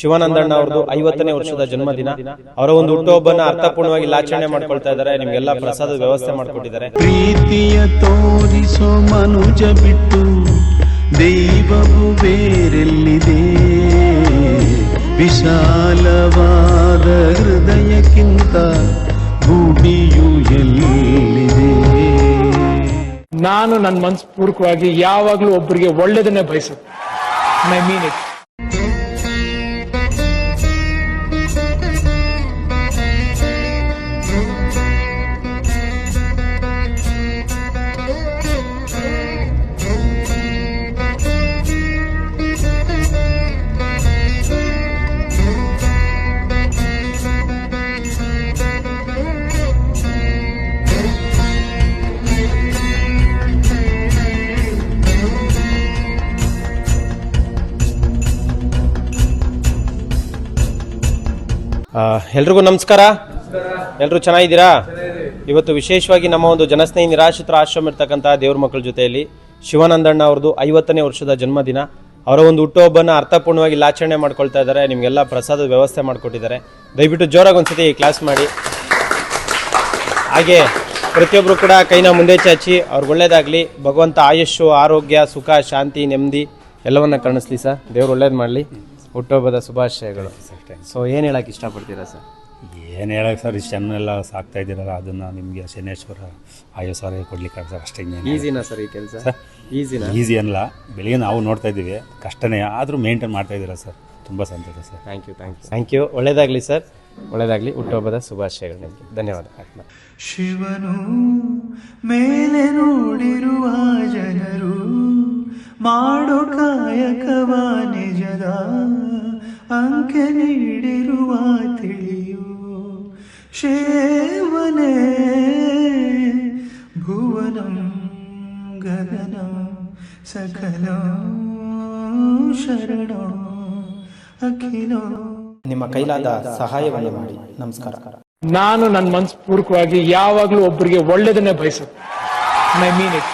ಶಿವಾನಂದಣ್ಣ ಅವ್ರದ್ದು 50ನೇ ವರ್ಷದ ಜನ್ಮದಿನ. ಅವರ ಒಂದು ಹುಟ್ಟುಹಬ್ಬನ ಅರ್ಥಪೂರ್ಣವಾಗಿ ಆಚರಣೆ ಮಾಡ್ಕೊಳ್ತಾ ಇದ್ದಾರೆ. ನಿಮ್ಗೆಲ್ಲ ಪ್ರಸಾದದ ವ್ಯವಸ್ಥೆ ಮಾಡ್ಕೊಟ್ಟಿದ್ದಾರೆ. ಪ್ರೀತಿಯ ತೋರಿಸೋ ಮನುಜ ಬಿಟ್ಟು ದೈವವು ಬೇರೆಲ್ಲಿದೆ, ವಿಶಾಲವಾದ ಹೃದಯಕ್ಕಿಂತ ಭೂಮಿಯು ಎಲ್ಲಿದೆ. ನಾನು ನನ್ನ ಮನಸ್ಪೂರ್ವಕವಾಗಿ ಯಾವಾಗಲೂ ಒಬ್ಬರಿಗೆ ಒಳ್ಳೆಯದನ್ನೇ ಬಯಸುತ್ತೆ. I mean it. ಎಲ್ರಿಗೂ ನಮಸ್ಕಾರ. ಎಲ್ಲರೂ ಚೆನ್ನಾಗಿದ್ದೀರಾ? ಇವತ್ತು ವಿಶೇಷವಾಗಿ ನಮ್ಮ ಒಂದು ಜನಸ್ನೇಹಿ ನಿರಾಶ್ರಿತರ ಆಶ್ರಮ ಇರ್ತಕ್ಕಂಥ ದೇವ್ರ ಮಕ್ಕಳ ಜೊತೆಯಲ್ಲಿ ಶಿವಾನಂದಣ್ಣ ಅವ್ರದ್ದು 50ನೇ ವರ್ಷದ ಜನ್ಮದಿನ. ಅವರ ಒಂದು ಹುಟ್ಟುಹಬ್ಬನ ಅರ್ಥಪೂರ್ಣವಾಗಿ ಆಚರಣೆ ಮಾಡ್ಕೊಳ್ತಾ ಇದ್ದಾರೆ. ನಿಮಗೆಲ್ಲ ಪ್ರಸಾದದ ವ್ಯವಸ್ಥೆ ಮಾಡಿಕೊಟ್ಟಿದ್ದಾರೆ. ದಯವಿಟ್ಟು ಜೋರಾಗಿ ಒಂದ್ಸತಿ ಕ್ಲಾಸ್ ಮಾಡಿ. ಹಾಗೆ ಪ್ರತಿಯೊಬ್ಬರು ಕೂಡ ಕೈನ ಮುಂದೆ ಚಾಚಿ ಅವ್ರಿಗೆ ಒಳ್ಳೇದಾಗಲಿ. ಭಗವಂತ ಆಯುಷ್ಯು, ಆರೋಗ್ಯ, ಸುಖ, ಶಾಂತಿ, ನೆಮ್ಮದಿ ಎಲ್ಲವನ್ನ ಕಾಣಿಸ್ಲಿ ಸರ್. ದೇವ್ರು ಒಳ್ಳೇದು ಮಾಡಲಿ. ಹುಟ್ಟುಹಬ್ಬದ ಶುಭಾಶಯಗಳು. ಸೊ ಏನು ಹೇಳಕ್ಕೆ ಇಷ್ಟಪಡ್ತೀರಾ ಸರ್? ಏನು ಹೇಳಕ್ಕೆ ಸರ್, ಇಷ್ಟು ಚೆನ್ನಾಗೆಲ್ಲ ಸಾಕ್ತಾ ಇದ್ದೀರಲ್ಲ, ಅದನ್ನು ನಿಮಗೆ ಶನೇಶ್ವರ ಆಯುಷ್ಯ ಕೊಡ್ಲಿಕ್ಕೆ ಸರ್. ಅಷ್ಟೇ. ಈಸಿನಾ ಸರ್ ಈ ಕೆಲಸ? ಈಸಿನಾ? ಈಸಿ ಅನ್ನಲ್ಲ, ಬೆಳಿಗ್ಗೆ ನಾವು ನೋಡ್ತಾ ಇದ್ದೀವಿ, ಕಷ್ಟನೇ, ಆದರೂ ಮೇಂಟೈನ್ ಮಾಡ್ತಾ ಇದ್ದೀರಾ ಸರ್. ತುಂಬ ಸಂತೋಷ ಸರ್. Thank you. ಒಳ್ಳೇದಾಗಲಿ ಸರ್, ಒಳ್ಳೇದಾಗಲಿ. ಹುಟ್ಟುಹಬ್ಬದ ಶುಭಾಶಯಗಳು ನಿಮಗೆ. ಧನ್ಯವಾದ. ಶಿವನು ಮೇಲೆ ನೋಡಿರುವ ಜನರು ಮಾಡೋ ಕಾಯಕವ ನಿಜದ ಅಂಕೆ ನೀಡಿರುವ ತಿಳಿಯು ಶಿವನೇ. ಭುವನಂ ಗಗನಂ ಸಕಲಂ ಶರಣೋ ಅಖಿಲೋ. ನಿಮ್ಮ ಕೈಲಾದ ಸಹಾಯವನ್ನು ಮಾಡಿ. ನಮಸ್ಕಾರ. ನಾನು ನನ್ನ ಮನಸ್ಪೂರ್ವಕವಾಗಿ ಯಾವಾಗಲೂ ಒಬ್ಬರಿಗೆ ಒಳ್ಳೆಯದನ್ನೇ ಬಯಸುತ್ತೆ. I mean it.